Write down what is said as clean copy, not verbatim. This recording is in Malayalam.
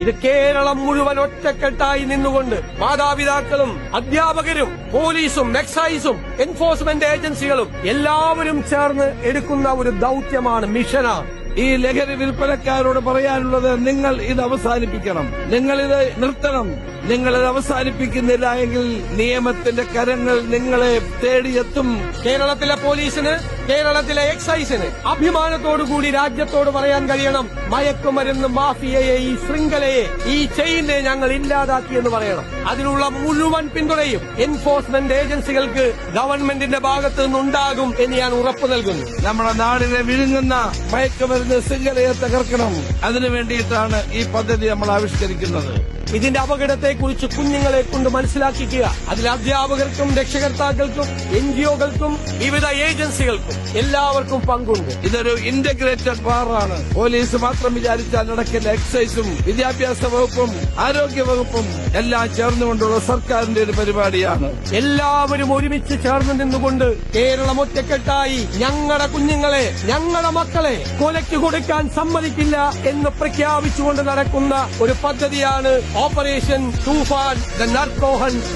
ഇത് കേരളം മുഴുവൻ ഒറ്റക്കെട്ടായി നിന്നുകൊണ്ട് മാതാപിതാക്കളും അധ്യാപകരും പോലീസും എക്സൈസും എൻഫോഴ്സ്മെന്റ് ഏജൻസികളും എല്ലാവരും ചേർന്ന് എടുക്കുന്ന ഒരു ദൌത്യമാണ്, മിഷനാണ്. ഈ ലഹരി വിൽപ്പനക്കാരോട് പറയാനുള്ളത്, നിങ്ങൾ ഇത് അവസാനിപ്പിക്കണം, നിങ്ങളിത് നിർത്തണം. നിങ്ങളിത് അവസാനിപ്പിക്കുന്നില്ല എങ്കിൽ നിയമത്തിന്റെ കരങ്ങൾ നിങ്ങളെ തേടിയെത്തും. കേരളത്തിലെ പോലീസിന്, കേരളത്തിലെ എക്സൈസിന് അഭിമാനത്തോടുകൂടി രാജ്യത്തോട് പറയാൻ കഴിയണം, മയക്കുമരുന്ന് മാഫിയയെ, ഈ ശൃംഖലയെ, ഈ ചെയിനെ ഞങ്ങൾ ഇല്ലാതാക്കിയെന്ന് പറയണം. അതിനുള്ള മുഴുവൻ പിന്തുണയും എൻഫോഴ്സ്മെന്റ് ഏജൻസികൾക്ക് ഗവൺമെന്റിന്റെ ഭാഗത്തു നിന്നുണ്ടാകും എന്ന് ഞാൻ ഉറപ്പു നൽകുന്നു. നമ്മുടെ നാടിനെ വിഴുങ്ങുന്ന മയക്കുമരുന്ന് ശൃംഖലയെ തകർക്കണം. അതിനു വേണ്ടിയിട്ടാണ് ഈ പദ്ധതി നമ്മൾ ആവിഷ്കരിക്കുന്നത്. ഇതിന്റെ അപകടത്തെക്കുറിച്ച് കുഞ്ഞുങ്ങളെ കൊണ്ട് മനസ്സിലാക്കിക്കുക. അതിൽ അധ്യാപകർക്കും രക്ഷകർത്താക്കൾക്കും എൻജിഒകൾക്കും വിവിധ ഏജൻസികൾക്കും എല്ലാവർക്കും പങ്കുണ്ട്. ഇതൊരു ഇന്റഗ്രേറ്റഡ് വാറാണ്. പോലീസ് മാത്രം വിചാരിച്ചാൽ നടക്കില്ല. എക്സൈസും വിദ്യാഭ്യാസ വകുപ്പും ആരോഗ്യ വകുപ്പും എല്ലാം ചേർന്നുകൊണ്ടുള്ള സർക്കാരിന്റെ ഒരു പരിപാടിയാണ്. എല്ലാവരും ഒരുമിച്ച് ചേർന്ന് നിന്നുകൊണ്ട് കേരളം ഒറ്റക്കെട്ടായി ഞങ്ങളുടെ കുഞ്ഞുങ്ങളെ, ഞങ്ങളുടെ മക്കളെ കൊലയ്ക്ക് കൊടുക്കാൻ സമ്മതിക്കില്ല എന്ന് പ്രഖ്യാപിച്ചുകൊണ്ട് നടക്കുന്ന ഒരു പദ്ധതിയാണ് operation Toofan, the narco hunt.